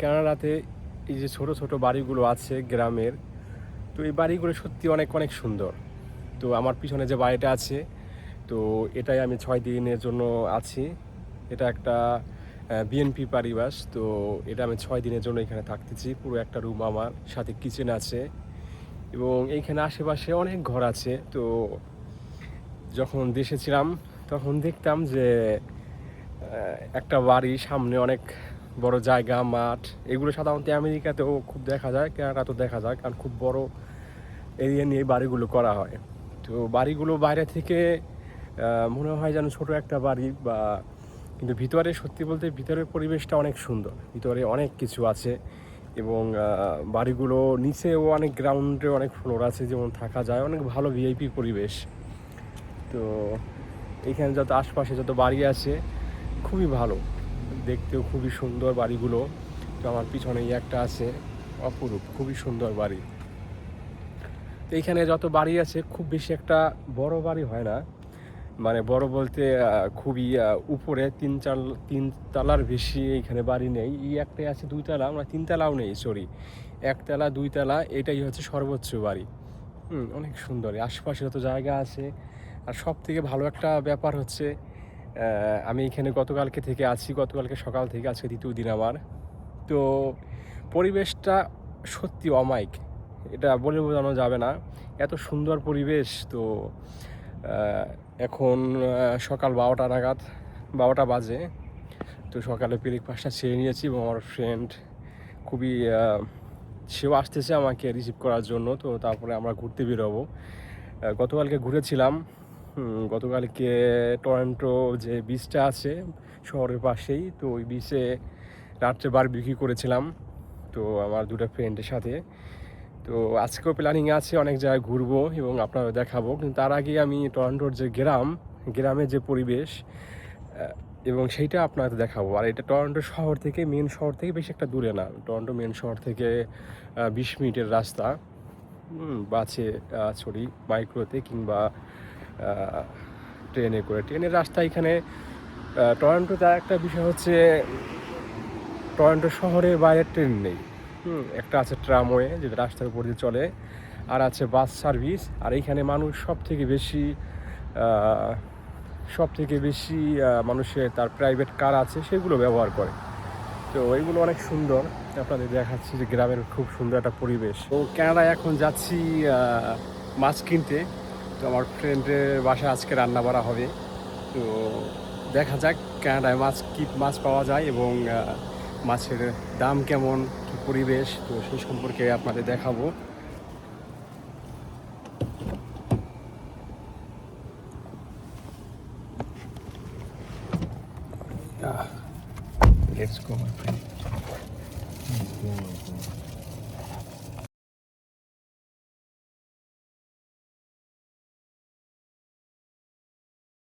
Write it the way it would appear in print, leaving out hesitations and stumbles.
কানাডাতে এই যে ছোট ছোট বাড়িগুলো আছে গ্রামের, তো এই বাড়িগুলো সত্যি অনেক অনেক সুন্দর। তো আমার পিছনে যে বাড়িটা আছে, তো এটাই আমি 6 দিনের জন্য আছি। এটা একটা বিএনপি পরিবাস। তো এটা আমি 6 দিনের জন্য এখানে থাকতেছি। পুরো একটা রুম, আমার সাথে কিচেন আছে এবং এইখানে আশেপাশে অনেক ঘর আছে। তো যখন দেশে ছিলাম তখন দেখতাম যে একটা বাড়ি সামনে অনেক বড় জায়গা, মাঠ। এগুলো সাধারণত আমেরিকাতেও খুব দেখা যায়, কানাডাতেও দেখা যায়, কারণ খুব বড় এরিয়া নিয়ে বাড়িগুলো করা হয়। তো বাড়িগুলো বাইরে থেকে মনে হয় যেন ছোট একটা বাড়ি, বা কিন্তু ভিতরে সত্যি বলতে ভিতরের পরিবেশটা অনেক সুন্দর। ভিতরে অনেক কিছু আছে এবং বাড়িগুলো নিচেও অনেক, গ্রাউন্ডে অনেক ফ্লোর আছে, যেমন থাকা যায়, অনেক ভালো ভিআইপি পরিবেশ। তো এইখানে যত আশপাশে যত বাড়ি আছে খুবই ভালো, দেখতেও খুবই সুন্দর বাড়িগুলো। তো আমার পিছনেই একটা আছে, অপরূপ, খুবই সুন্দর বাড়ি। তো এইখানে যত বাড়ি আছে খুব বেশি একটা বড় বাড়ি হয় না, মানে বড় বলতে খুবই উপরে তিন তলার বেশি এইখানে বাড়ি নেই। এই একটাই আছে 2 তলা, আমরা 3 তলাও নেই, সরি, 1 তলা 2 তলা, এটাই হচ্ছে সর্বোচ্চ বাড়ি। অনেক সুন্দর আশপাশে যত জায়গা আছে। আর সব থেকে ভালো একটা ব্যাপার হচ্ছে, আমি এখানে গতকালকে থেকে আছি, গতকালকে সকাল থেকে, আজকে 2য় দিন আমার। তো পরিবেশটা সত্যি অমায়িক, এটা বলে বোঝানো যাবে না, এত সুন্দর পরিবেশ। তো এখন সকাল 12টা নাগাদ, 12টা বাজে। তো সকালে ব্রেকফাস্টটা সেরে নিয়েছি এবং আমার ফ্রেন্ড খুবই সেও আসতেছে আমাকে রিসিভ করার জন্য। তো তারপরে আমরা ঘুরতে বেরোবো। গতকালকে ঘুরেছিলাম, গতকালকে টরন্টো যে বিচটা আছে শহরের পাশেই, তো ওই বিচে রাত্রে বারবিকিউ করেছিলাম, তো আমার 2টা ফ্রেন্ডের সাথে। তো আজকেও প্ল্যানিং আছে অনেক জায়গায় ঘুরবো এবং আপনারা দেখাবো, কিন্তু তার আগে আমি টরন্টোর যে গ্রামের যে পরিবেশ এবং সেইটা আপনাদের দেখাবো। আর এটা টরন্টো শহর থেকে, মেন শহর থেকে বেশি একটা দূরে না, টরন্টো মেন শহর থেকে 20 মিনিটের রাস্তা, বাসে, সরি, মাইক্রোতে কিংবা ট্রেনে করে। ট্রেনের রাস্তা এখানে টরন্টোতে একটা বিষয় হচ্ছে, টরন্টো শহরের বাইরে ট্রেন নেই। একটা আছে ট্রামওয়ে, যেটা রাস্তার উপর দিয়ে চলে, আর আছে বাস সার্ভিস। আর এইখানে মানুষ সব থেকে বেশি মানুষের তার প্রাইভেট কার আছে, সেগুলো ব্যবহার করে। তো এইগুলো অনেক সুন্দর, আপনাদের দেখাচ্ছি যে গ্রামের খুব সুন্দর একটা পরিবেশ। তো কানাডায় এখন যাচ্ছি মাছ কিনতে। তো আমার ফ্রেন্ডের বাসায় আজকে রান্না বাড়া হবে। তো দেখা যাক কানাডায় কি মাছ পাওয়া যায় এবং মাছের দাম কেমন, কি পরিবেশ, তো সেই সম্পর্কে আপনাদের দেখাবো। Let's go, my friend. Let's go.